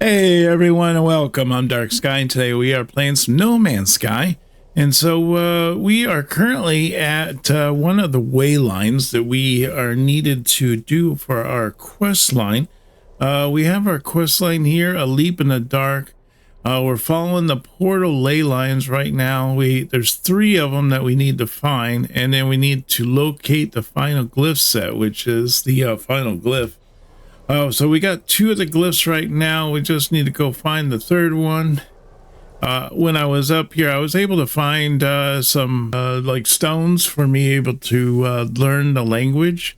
Hey everyone, and welcome. I'm Dark Sky, and today we are playing some No Man's Sky. And so we are currently at one of the way lines that we are needed to do for our quest line. We have our quest line here, A Leap in the Dark. We're following the portal ley lines right now. There's 3 of them that we need to find, and then we need to locate the final glyph set, which is the final glyph. Oh, so we got 2 of the glyphs right now. We just need to go find the 3rd one. When I was up here, I was able to find some like stones for me able to learn the language.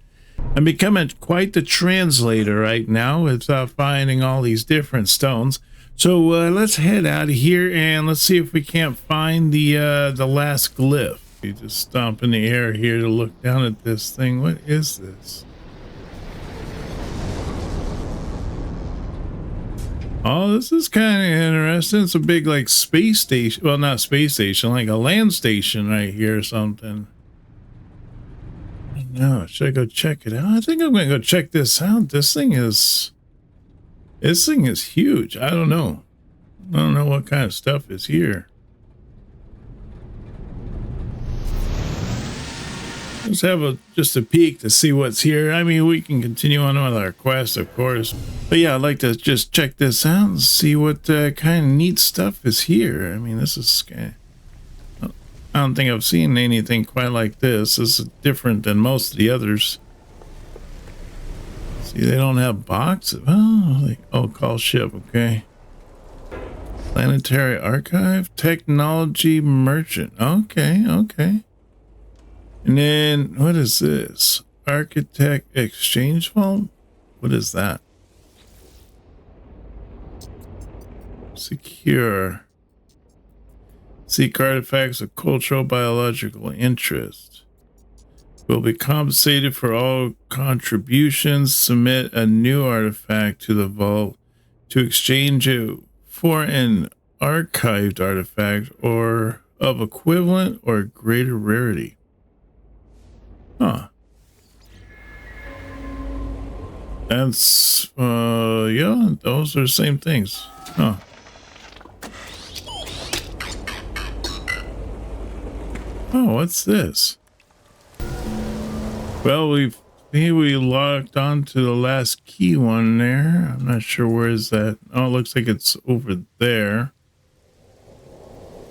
I'm becoming quite the translator right now with finding all these different stones. So let's head out of here and let's see if we can't find the last glyph. You just stomp in the air here to look down at this thing. What is this? Oh, this is kind of interesting. It's a big, like, space station. Well, not space station, like a land station right here or something. No, should I go check it out? I think I'm going to go check this out. This thing is huge. I don't know. I don't know what kind of stuff is here. Let's have just a peek to see what's here. I mean, we can continue on with our quest, of course. But yeah, I'd like to just check this out and see what kind of neat stuff is here. I mean, this is... I don't think I've seen anything quite like this. This is different than most of the others. See, they don't have boxes. Oh, call ship, okay. Planetary Archive, Technology Merchant. Okay. And then, what is this? Architect Exchange Vault? What is that? Secure. Seek artifacts of cultural biological interest. Will be compensated for all contributions. Submit a new artifact to the vault to exchange it for an archived artifact or of equivalent or greater rarity. Huh. That's, yeah, those are the same things. Huh. Oh, what's this? Well, we logged on to the last key one there. I'm not sure where is that. Oh, it looks like it's over there.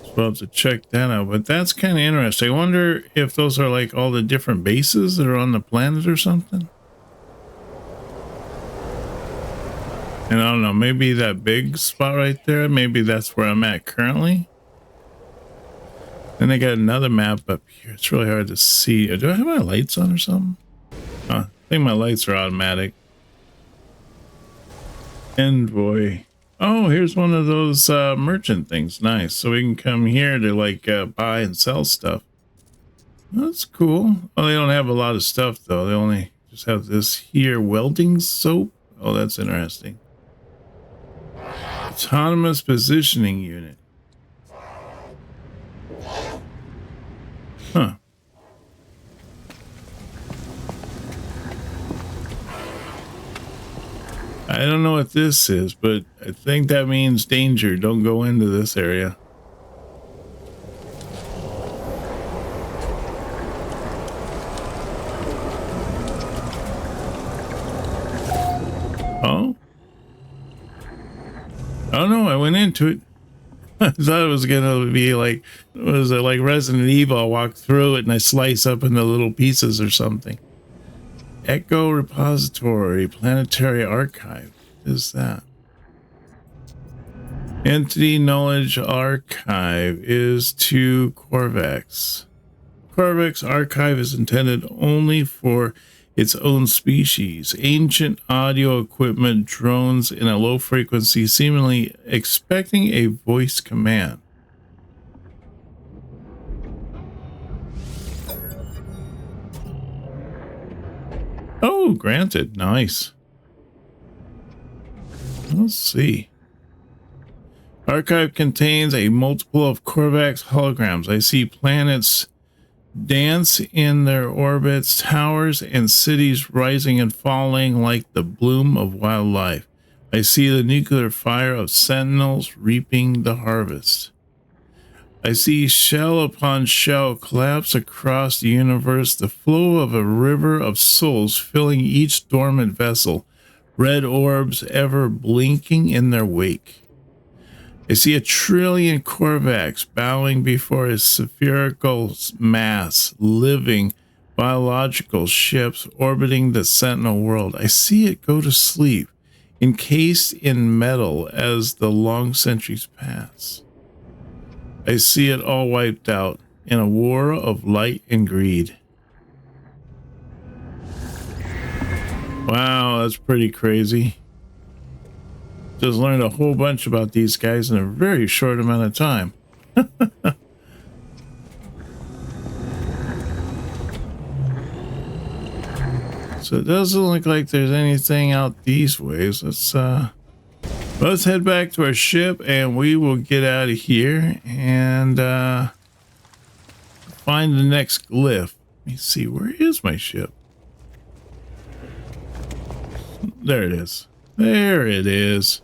So I'll have to check that out, but that's kind of interesting. I wonder if those are like all the different bases that are on the planet or something. And I don't know, maybe that big spot right there, maybe that's where I'm at currently. Then they got another map up here. It's really hard to see. Do I have my lights on or something? I think my lights are automatic. Envoy. Oh, here's one of those merchant things. Nice. So we can come here to like buy and sell stuff. That's cool. Oh, they don't have a lot of stuff though. They only just have this here. Welding soap. Oh, that's interesting. Autonomous positioning unit. Huh. I don't know what this is, but I think that means danger. Don't go into this area. Oh? Oh no, I went into it. I thought it was gonna be like, was it like Resident Evil? I walk through it and I slice up into little pieces or something. Echo Repository, Planetary Archive. What is that? Entity Knowledge Archive is to Corvex. Corvex Archive is intended only for its own species. Ancient audio equipment drones in a low frequency, seemingly expecting a voice command. Oh, granted. Nice. Let's see. Archive contains a multiple of Corvex holograms. I see planets dance in their orbits, towers and cities rising and falling like the bloom of wildlife. I see the nuclear fire of sentinels reaping the harvest. I see shell upon shell collapse across the universe, the flow of a river of souls filling each dormant vessel, red orbs ever blinking in their wake. I see 1,000,000,000,000 Korvax bowing before a spherical mass, living biological ships orbiting the Sentinel world. I see it go to sleep, encased in metal as the long centuries pass. I see it all wiped out in a war of light and greed. Wow, that's pretty crazy. Just learned a whole bunch about these guys in a very short amount of time. So it doesn't look like there's anything out these ways. Let's head back to our ship and we will get out of here and find the next glyph. Let me see, where is my ship? There it is. There it is.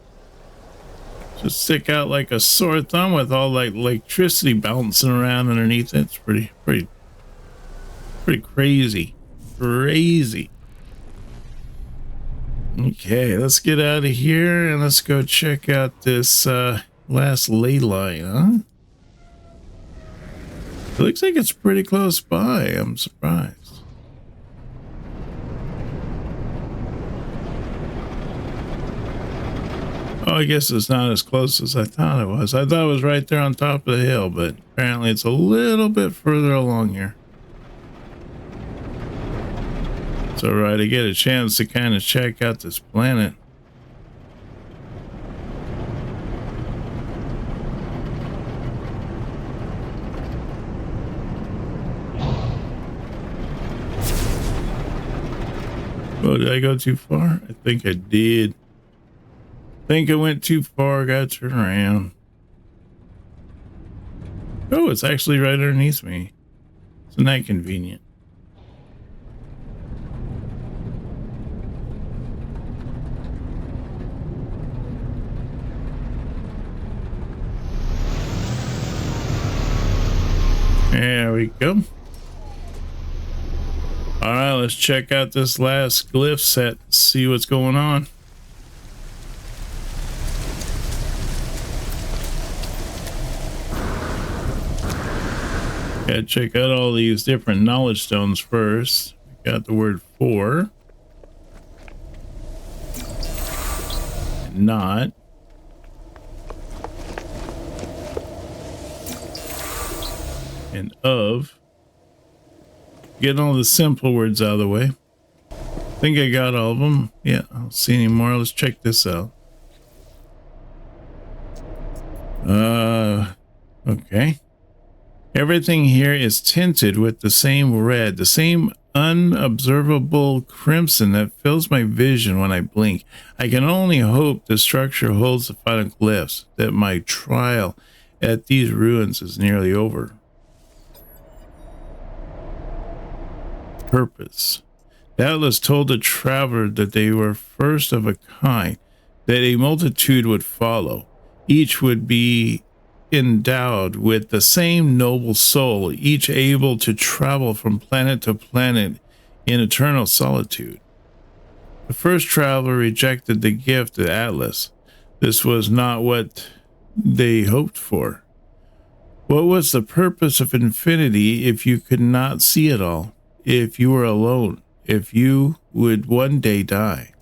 Just stick out like a sore thumb with all like electricity bouncing around underneath it. It's pretty crazy. Crazy. Okay, let's get out of here and let's go check out this last ley line, huh? It looks like it's pretty close by. I'm surprised. Oh, I guess it's not as close as I thought it was. I thought it was right there on top of the hill, but apparently it's a little bit further along here. It's all right. I get a chance to kind of check out this planet. Oh, did I go too far? I think I did. I think I went too far. Got to turn around. Oh, it's actually right underneath me. Isn't that convenient? There we go. All right, let's check out this last glyph set, see what's going on. Gotta check out all these different knowledge stones first. We got the word for. Not. And of. Getting all the simple words out of the way. I think I got all of them. Yeah, I don't see any more. Let's check this out. Okay. Everything here is tinted with the same red, the same unobservable crimson that fills my vision when I blink. I can only hope the structure holds the final glyphs, that my trial at these ruins is nearly over. Purpose. The Atlas told the traveler that they were first of a kind, that a multitude would follow. Each would be endowed with the same noble soul, each able to travel from planet to planet in eternal solitude. The first traveler rejected the gift of Atlas. This was not what they hoped for. What was the purpose of infinity if you could not see it all? If you were alone, if you would one day die?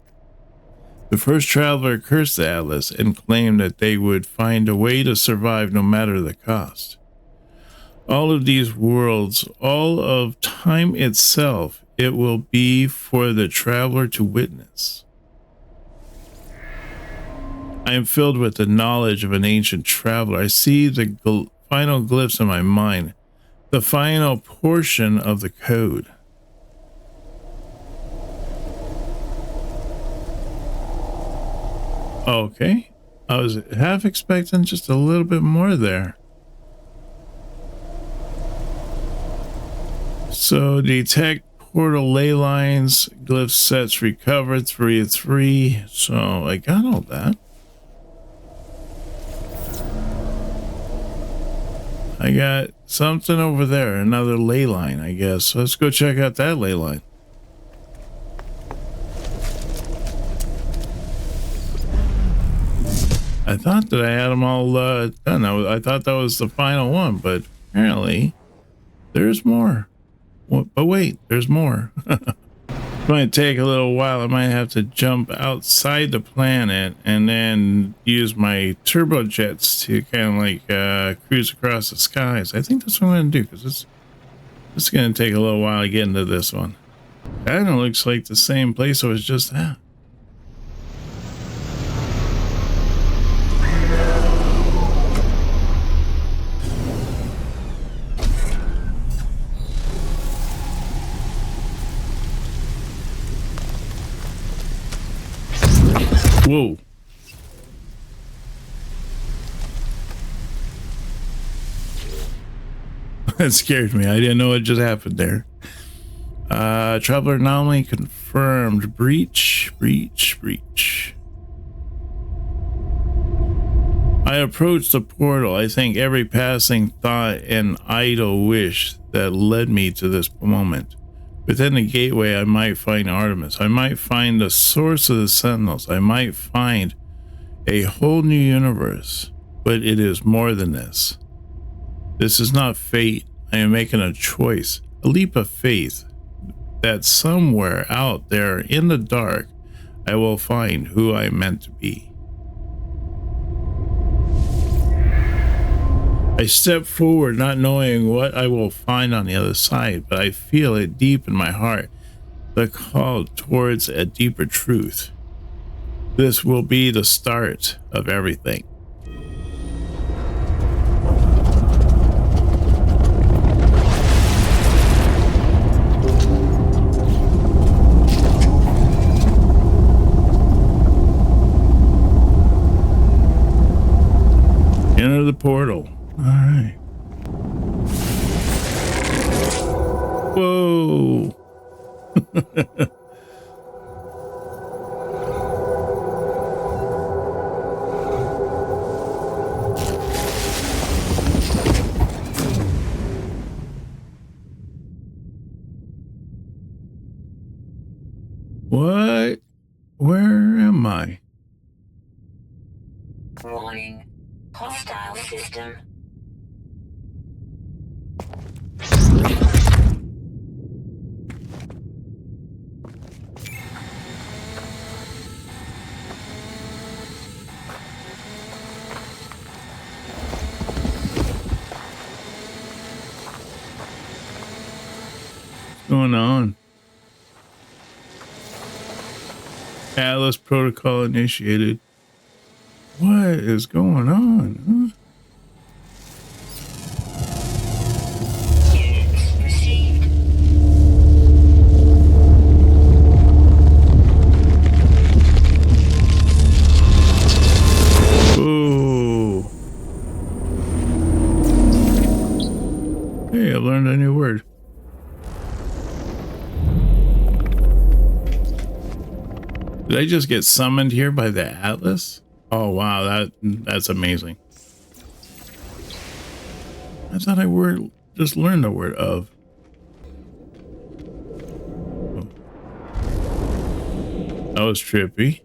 The first traveler cursed the Atlas and claimed that they would find a way to survive no matter the cost. All of these worlds, all of time itself, it will be for the traveler to witness. I am filled with the knowledge of an ancient traveler. I see the final glyphs in my mind, the final portion of the code. Okay, I was half expecting just a little bit more there. So detect portal ley lines, glyph sets recovered 3 of 3. So I got all that. I got something over there, another ley line, I guess. So let's go check out that ley line. I thought that I had them all done. I thought that was the final one, but apparently there's more. But wait, there's more. It might take a little while. I might have to jump outside the planet and then use my turbojets to kind of like cruise across the skies. I think that's what I'm going to do, because it's going to take a little while to get into this one. Kind of looks like the same place I was just at. Whoa. That scared me. I didn't know what just happened there. Traveler anomaly confirmed. Breach. I approached the portal. I think every passing thought and idle wish that led me to this moment. Within the gateway, I might find Artemis. I might find the source of the Sentinels. I might find a whole new universe. But it is more than this. This is not fate. I am making a choice, a leap of faith, that somewhere out there in the dark, I will find who I am meant to be. I step forward not knowing what I will find on the other side, but I feel it deep in my heart, the call towards a deeper truth. This will be the start of everything. Enter the portal. All right. Whoa. What? Where am I? Warning. Hostile system. What's going on? Atlas protocol initiated. What is going on? Huh? Units received. Oh. Hey, I learned a new word. Did I just get summoned here by the Atlas? Oh wow, that's amazing. I thought I just learned the word of. That was trippy.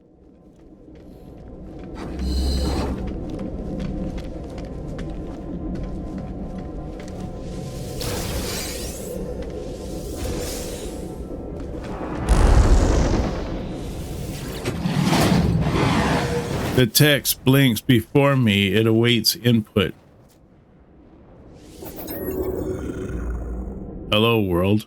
The text blinks before me. It awaits input. Hello, world.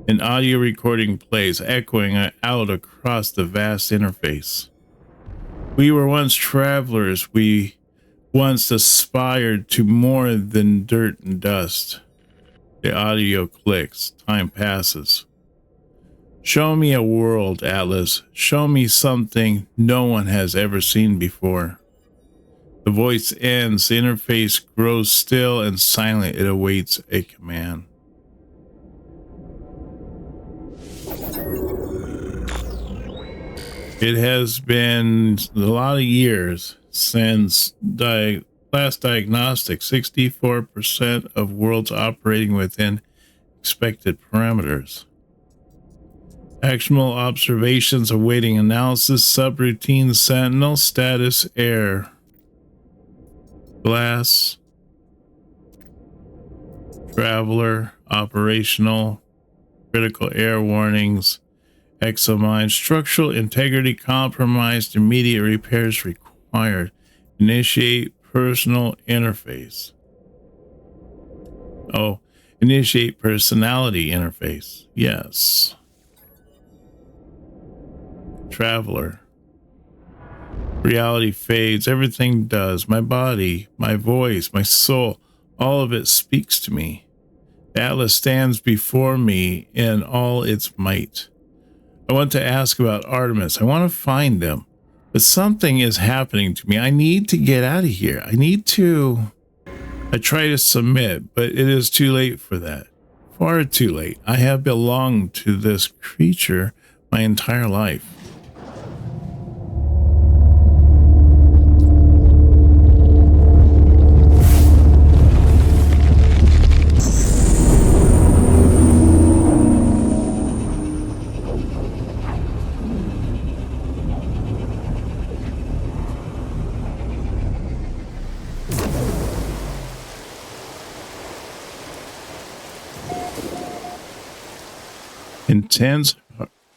An audio recording plays, echoing out across the vast interface. We were once travelers. We once aspired to more than dirt and dust. The audio clicks. Time passes. Show me a world, Atlas. Show me something no one has ever seen before. The voice ends. The interface grows still and silent. It awaits a command. It has been a lot of years since last diagnostic. 64% of worlds operating within expected parameters. Actionable observations awaiting analysis. Subroutine sentinel status error. Glass. Traveler. Operational. Critical error warnings. Examine. Structural integrity compromised. Immediate repairs required. Initiate personal interface. Oh, initiate personality interface. Yes. Traveler. Reality fades. Everything does. My body, my voice, my soul, all of it speaks to me. The Atlas stands before me in all its might. I want to ask about Artemis. I want to find them. But something is happening to me. I need to get out of here. I try to submit, but it is too late for that. Far too late. I have belonged to this creature my entire life. Intense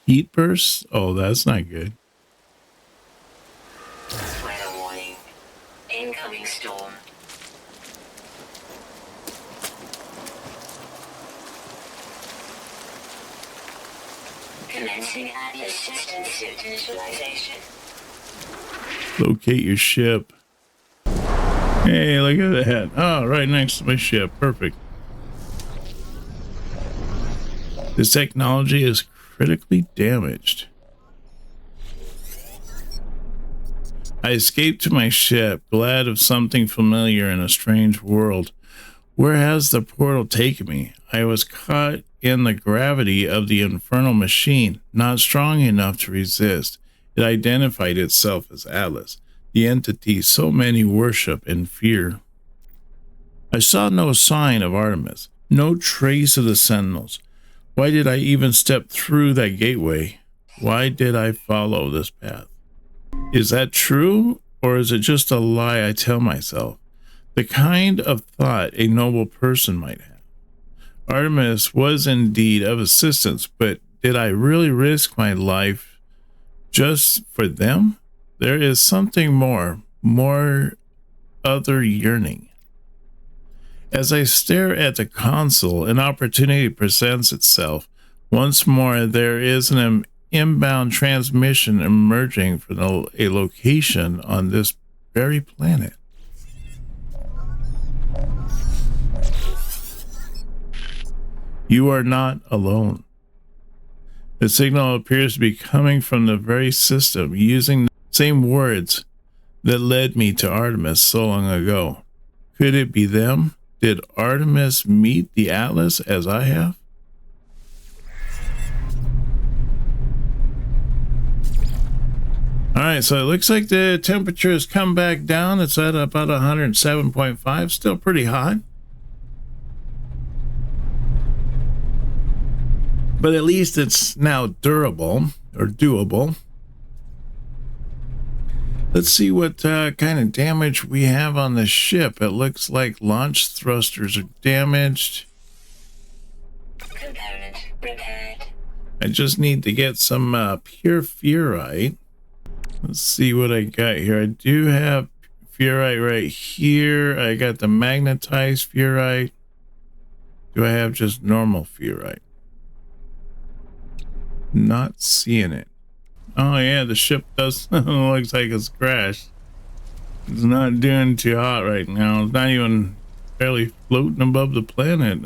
heat bursts? Oh, that's not good. Weather warning. Incoming storm. Commencing Atlas system suit initialization. Locate your ship. Hey, look at that. Oh, right next to my ship. Perfect. This technology is critically damaged. I escaped to my ship, glad of something familiar in a strange world. Where has the portal taken me? I was caught in the gravity of the infernal machine, not strong enough to resist. It identified itself as Atlas, the entity so many worship and fear. I saw no sign of Artemis, no trace of the Sentinels. Why did I even step through that gateway? Why did I follow this path? Is that true, or is it just a lie I tell myself? The kind of thought a noble person might have. Artemis was indeed of assistance, but did I really risk my life just for them? There is something more other yearning. As I stare at the console, an opportunity presents itself. Once more, there is an inbound transmission emerging from a location on this very planet. You are not alone. The signal appears to be coming from the very system, using the same words that led me to Artemis so long ago. Could it be them? Did Artemis meet the Atlas as I have? All right, so it looks like the temperature has come back down. It's at about 107.5, still pretty hot. But at least it's now durable or doable. Let's see what kind of damage we have on the ship. It looks like launch thrusters are damaged. Component repaired. I just need to get some pure ferrite. Let's see what I got here. I do have ferrite right here. I got the magnetized ferrite. Do I have just normal ferrite? Not seeing it. Oh yeah, the ship does looks like it's crashed. It's not doing too hot right now. It's not even barely floating above the planet.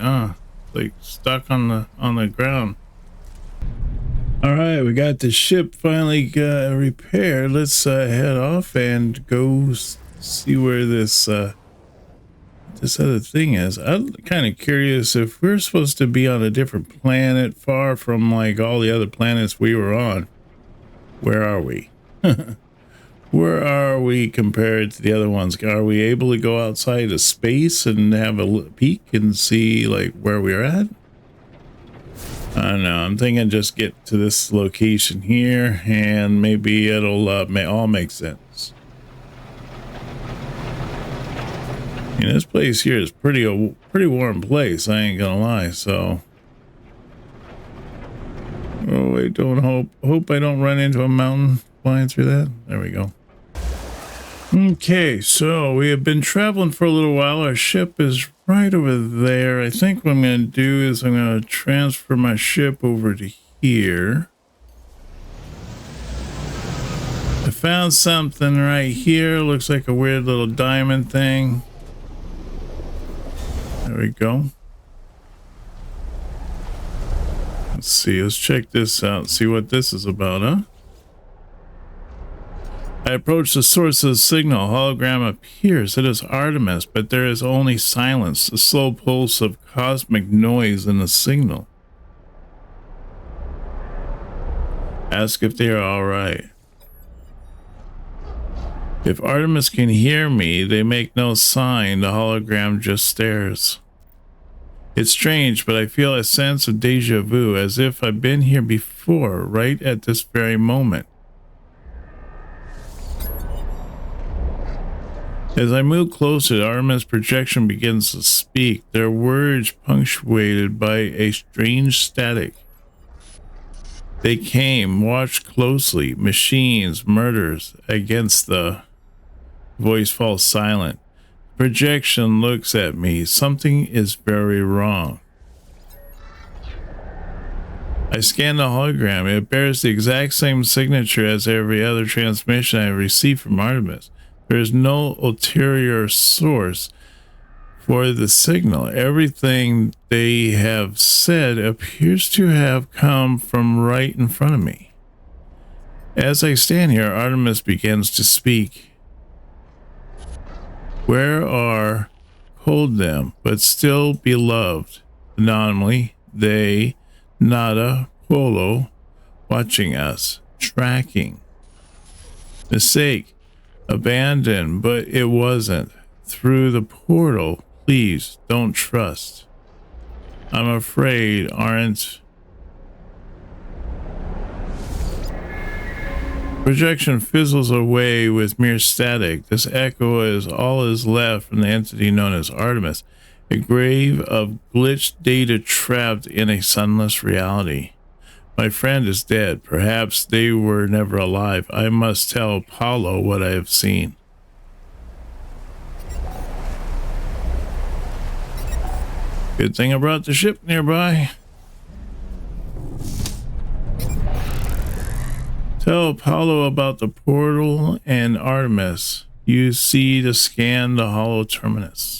Like stuck on the ground. All right, we got the ship finally repaired. Let's head off and go see where this other thing is. I'm kind of curious if we're supposed to be on a different planet, far from like all the other planets we were on. Where are we? Where are we compared to the other ones? Are we able to go outside of space and have a peek and see like where we're at? I don't know. I'm thinking just get to this location here and maybe it'll all make sense. And this place here is pretty warm place. I ain't gonna lie. So, oh wait, hope I don't run into a mountain flying through that. There we go. Okay, so we have been traveling for a little while. Our ship is right over there. I think what I'm going to do is I'm going to transfer my ship over to here. I found something right here. Looks like a weird little diamond thing. There we go. Let's see. Let's check this out. See what this is about, huh? I approach the source of the signal. Hologram appears. It is Artemis, but there is only silence, the slow pulse of cosmic noise in the signal. Ask if they are all right. If Artemis can hear me, they make no sign. The hologram just stares. It's strange, but I feel a sense of deja vu, as if I've been here before, right at this very moment. As I move closer, Artemis' projection begins to speak, their words punctuated by a strange static. They came, watched closely, machines, murders, against the voice falls silent. Projection looks at me. Something is very wrong. I scan the hologram. It bears the exact same signature as every other transmission I received from Artemis. There is no ulterior source for the signal. Everything they have said appears to have come from right in front of me. As I stand here, Artemis begins to speak. Where are hold them, but still beloved? Anonymously, they, nada, polo, watching us, tracking. Mistake. Abandoned, but it wasn't. Through the portal, please don't trust. I'm afraid aren't. Projection fizzles away with mere static. This echo is all is left from the entity known as Artemis, a grave of glitched data trapped in a sunless reality. My friend is dead. Perhaps they were never alive. I must tell Paulo what I have seen. Good thing I brought the ship nearby. Tell Paulo about the portal and Artemis. Use C to scan the hollow terminus.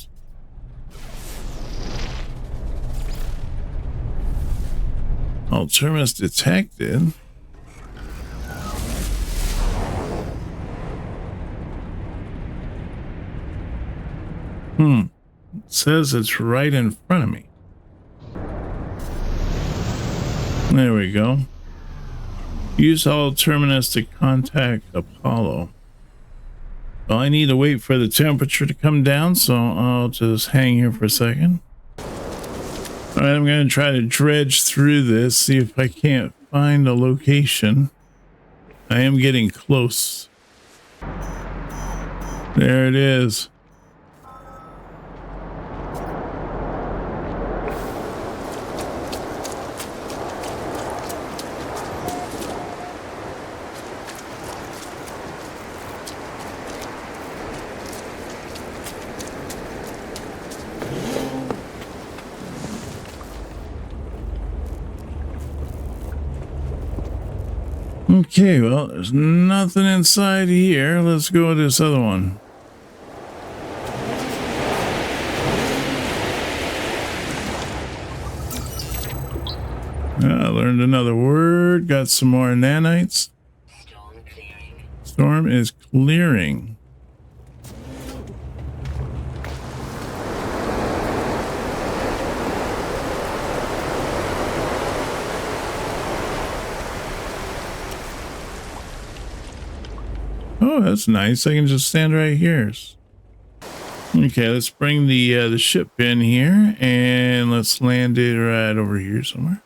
Terminus detected. It says it's right in front of me. There we go. Use all terminus to contact Apollo. Well, I need to wait for the temperature to come down, so I'll just hang here for a second. All right, I'm going to try to dredge through this, see if I can't find a location. I am getting close. There it is. Okay, well, there's nothing inside here. Let's go to this other one. I learned another word. Got some more nanites. Storm clearing. Storm is clearing. Oh, that's nice. I can just stand right here. Okay, let's bring the ship in here and let's land it right over here somewhere.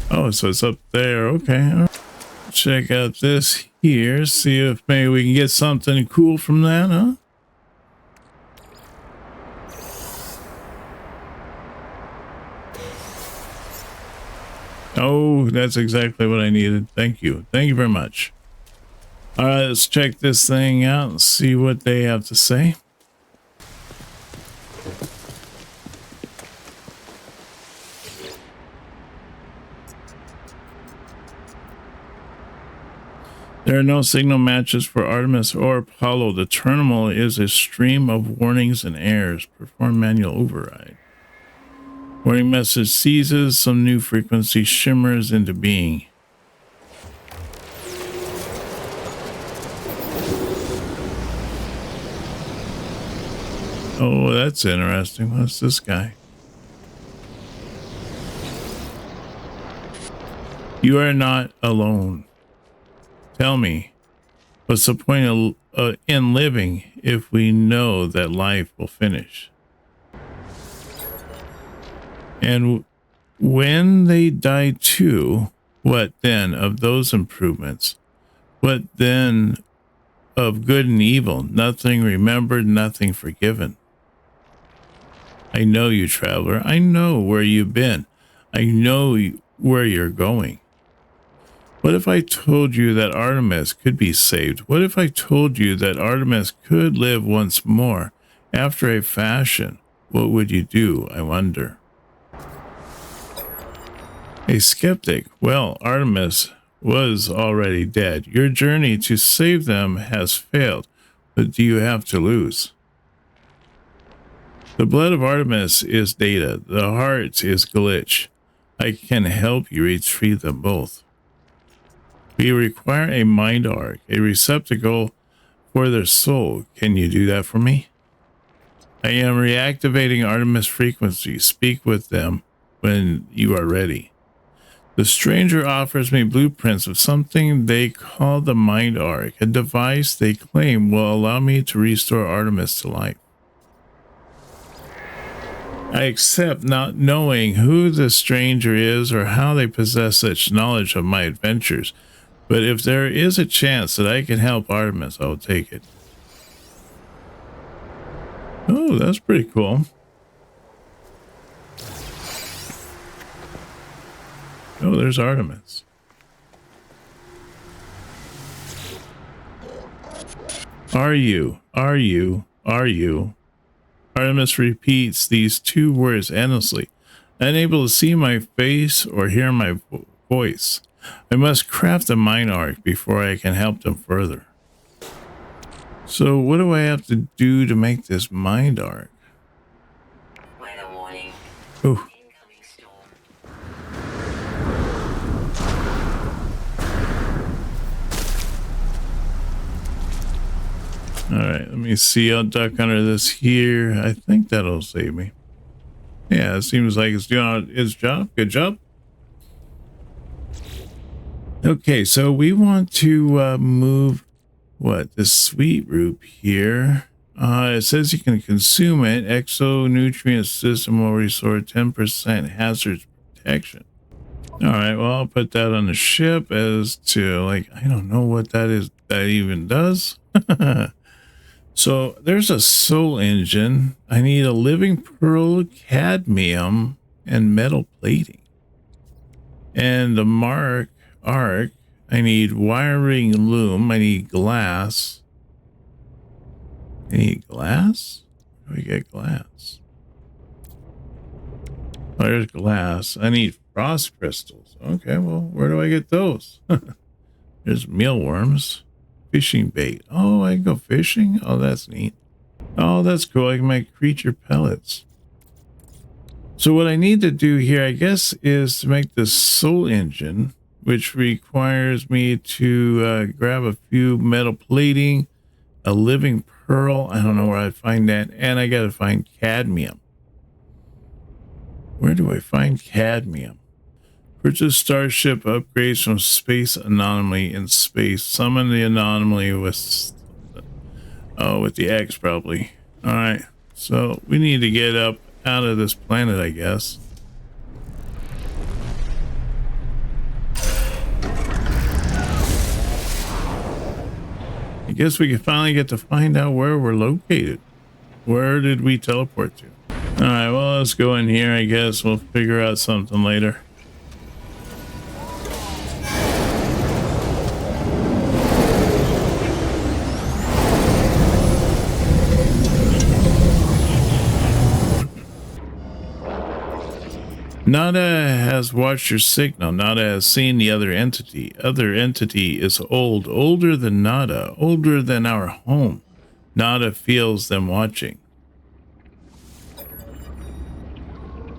Oh, so it's up there. Okay. Check out this here. See if maybe we can get something cool from that, huh? Oh, that's exactly what I needed. Thank you. Thank you very much. All right, let's check this thing out and see what they have to say. There are no signal matches for Artemis or Apollo. The terminal is a stream of warnings and errors. Perform manual override. Warning message seizes. Some new frequency shimmers into being. Oh, that's interesting. What's this guy? You are not alone. Tell me, what's the point in living if we know that life will finish? And when they die too, what then of those improvements? What then of good and evil? Nothing remembered, nothing forgiven. I know you, traveler. I know where you've been. I know where you're going. What if I told you that Artemis could be saved? What if I told you that Artemis could live once more after a fashion? What would you do, I wonder? A skeptic. Well, Artemis was already dead. Your journey to save them has failed. What do you have to lose? The blood of Artemis is data. The heart is glitch. I can help you retrieve them both. We require a mind arc, a receptacle for their soul. Can you do that for me? I am reactivating Artemis frequency. Speak with them when you are ready. The stranger offers me blueprints of something they call the mind arc, a device they claim will allow me to restore Artemis to life. I accept not knowing who the stranger is or how they possess such knowledge of my adventures. But if there is a chance that I can help Artemis, I'll take it. Oh, that's pretty cool. Oh, there's Artemis. Are you? Artemis repeats these two words endlessly, unable to see my face or hear my voice. I must craft a mind arc before I can help them further. So what do I have to do to make this mind arc? Weather warning. Oh. Incoming storm. All right, let me see. I'll duck under this here. I think that'll save me. Yeah, it seems like it's doing its job. Good job. Okay, so we want to move this sweet root here. It says you can consume it. Exonutrient system will restore 10% hazard protection. All right, well, I'll put that on the ship as to, like, I don't know what that is, that even does. So there's a soul engine. I need a living pearl, cadmium, and metal plating. And the arc, I need wiring loom. I need glass. I need glass? Where do we get glass? Oh, there's glass. I need frost crystals. Okay, well, where do I get those? There's mealworms. Fishing bait. Oh, I can go fishing? Oh, that's neat. Oh, that's cool. I can make creature pellets. So what I need to do here, I guess, is to make this soul engine, which requires me to grab a few metal plating, a living pearl. I don't know where I'd find that. And I got to find cadmium. Where do I find cadmium? Purchase starship upgrades from space anomaly in space. Summon the anomaly with the X probably. All right. So we need to get up out of this planet, I guess. I guess we can finally get to find out where we're located. Where did we teleport to? All right, well, let's go in here. I guess we'll figure out something later. Nada has watched your signal. Nada has seen the other entity. Other entity is old, older than Nada, older than our home. Nada feels them watching.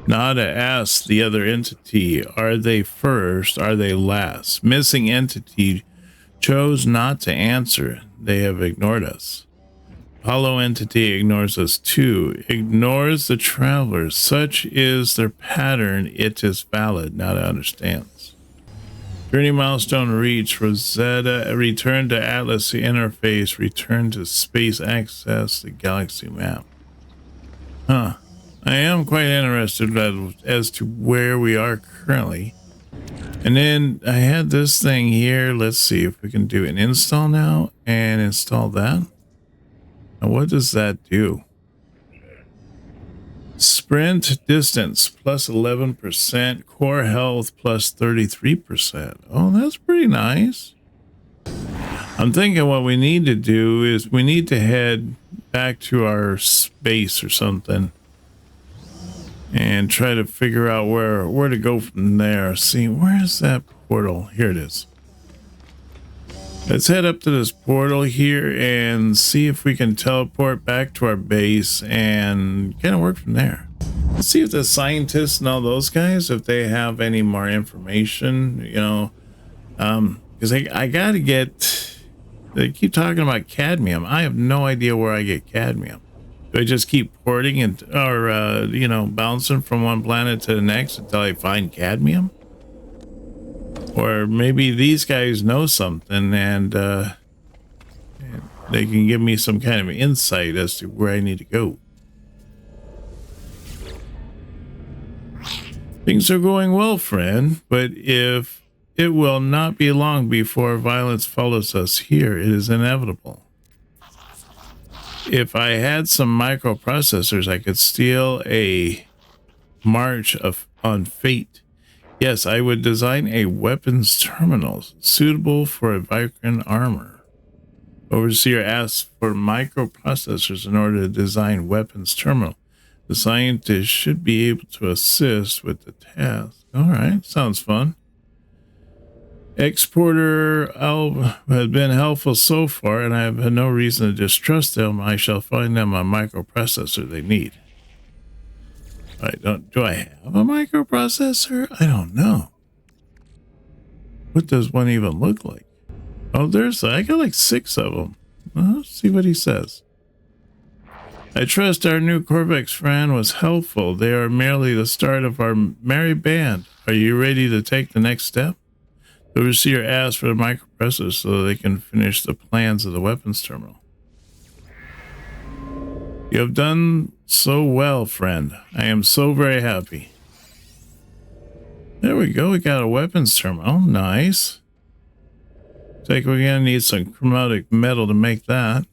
Nada asks the other entity, are they first? Are they last? Missing entity chose not to answer. They have ignored us. Hollow entity ignores us too, ignores the travelers. Such is their pattern. It is valid. Nada understands. Journey milestone reached. Rosetta, return to Atlas interface, return to space access, the galaxy map. Huh. I am quite interested as to where we are currently. And then I had this thing here. Let's see if we can do an install now and install that. Now, what does that do? Sprint distance plus 11%, core health plus 33%. Oh, that's pretty nice. I'm thinking what we need to do is we need to head back to our space or something and try to figure out where to go from there. See, where is that portal? Here it is. Let's head up to this portal here and see if we can teleport back to our base and kind of work from there. Let's see if the scientists and all those guys, if they have any more information, you know, because I gotta get, they keep talking about cadmium. I have no idea where I get cadmium. Do I just keep porting and, or, you know, bouncing from one planet to the next until I find cadmium? Or maybe these guys know something and they can give me some kind of insight as to where I need to go. Things are going well, friend, but if it will not be long before violence follows us here, it is inevitable. If I had some microprocessors, I could steal a march on fate. Yes, I would design a weapons terminal suitable for a Viking armor. Overseer asks for microprocessors in order to design weapons terminal. The scientist should be able to assist with the task. All right, sounds fun. Exporter has been helpful so far, and I have had no reason to distrust them. I shall find them a microprocessor they need. Do I have a microprocessor? I don't know. What does one even look like? Oh, I got like 6 of them. Well, let's see what he says. I trust our new Corvex friend was helpful. They are merely the start of our merry band. Are you ready to take the next step? The overseer asked for the microprocessor so they can finish the plans of the weapons terminal. You have done so well, friend. I am so very happy. There we go. We got a weapons terminal. Nice. Looks like we're going to need some chromatic metal to make that.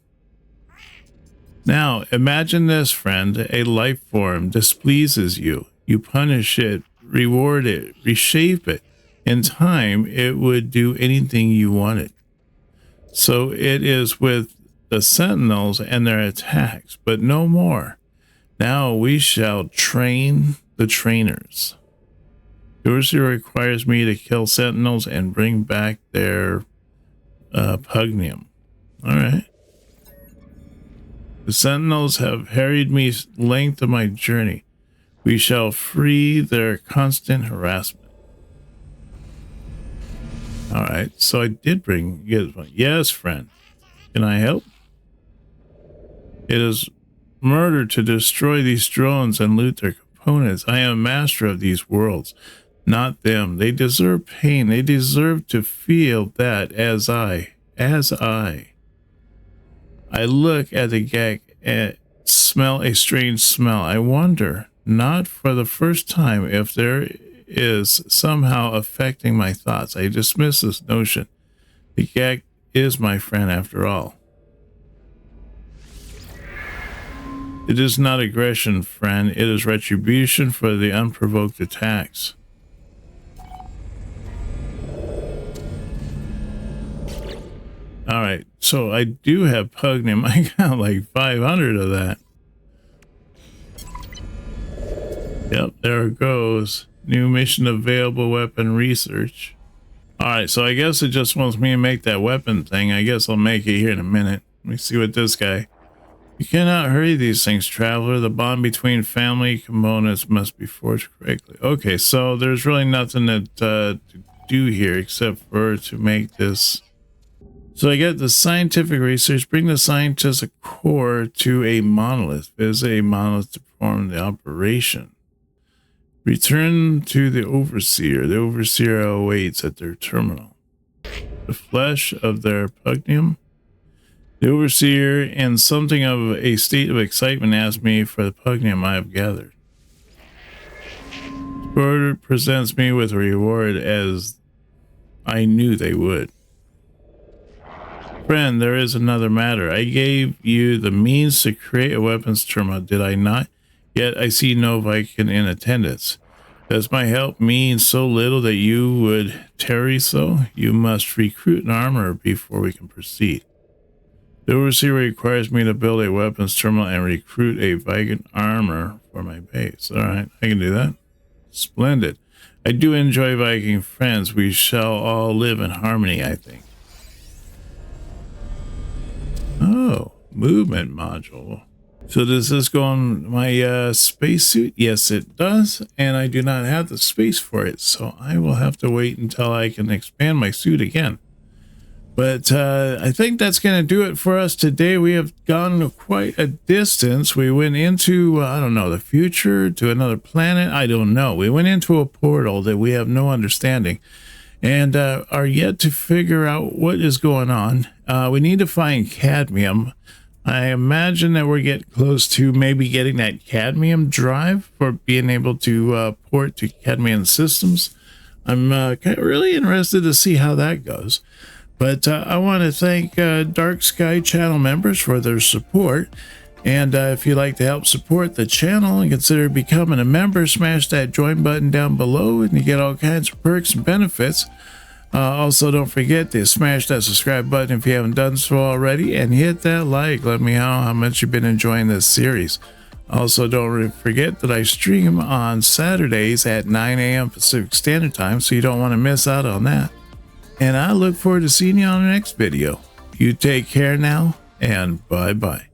Now, imagine this, friend. A life form displeases you. You punish it, reward it, reshape it. In time, it would do anything you wanted. So it is with the sentinels and their attacks, but no more. Now we shall train the trainers. Overseer requires me to kill sentinels and bring back their pugnium. All right. The sentinels have harried me length of my journey. We shall free their constant harassment. All right. So I did get one. Yes, friend. Can I help? It is murder to destroy these drones and loot their components. I am master of these worlds, not them. They deserve pain. They deserve to feel that as I look at the gag and smell a strange smell. I wonder, not for the first time, if there is somehow affecting my thoughts. I dismiss this notion. The gag is my friend after all. It is not aggression, friend. It is retribution for the unprovoked attacks. All right, so I do have Pugnium. I got like 500 of that. Yep, there it goes. New mission available, weapon research. All right, so I guess it just wants me to make that weapon thing. I guess I'll make it here in a minute. Let me see what this guy... You cannot hurry these things, traveler. The bond between family components must be forged correctly. Okay, so there's really nothing to do here except for to make this. So I get the scientific research. Bring the scientific core to a monolith. Visit a monolith to perform the operation. Return to the overseer. The overseer awaits at their terminal. The flesh of their Pugnium. The overseer, in something of a state of excitement, asked me for the Pugnium I have gathered. The bird presents me with a reward as I knew they would. Friend, there is another matter. I gave you the means to create a weapons terminal, did I not? Yet I see no Viking in attendance. Does my help mean so little that you would tarry so? You must recruit an armorer before we can proceed. The overseer requires me to build a weapons terminal and recruit a Viking armor for my base. All right, I can do that. Splendid. I do enjoy Viking friends. We shall all live in harmony, I think. Oh, movement module. So does this go on my spacesuit? Yes, it does. And I do not have the space for it. So I will have to wait until I can expand my suit again. But I think that's going to do it for us today. We have gone quite a distance. We went into, I don't know, the future, to another planet. I don't know. We went into a portal that we have no understanding and are yet to figure out what is going on. We need to find cadmium. I imagine that we're getting close to maybe getting that cadmium drive for being able to port to cadmium systems. I'm really interested to see how that goes. But I want to thank Dark Sky channel members for their support. And if you'd like to help support the channel and consider becoming a member, smash that join button down below and you get all kinds of perks and benefits. Also, don't forget to smash that subscribe button if you haven't done so already and hit that like. Let me know how much you've been enjoying this series. Also, don't forget that I stream on Saturdays at 9 a.m. Pacific Standard Time, so you don't want to miss out on that. And I look forward to seeing you on the next video. You take care now, and bye-bye.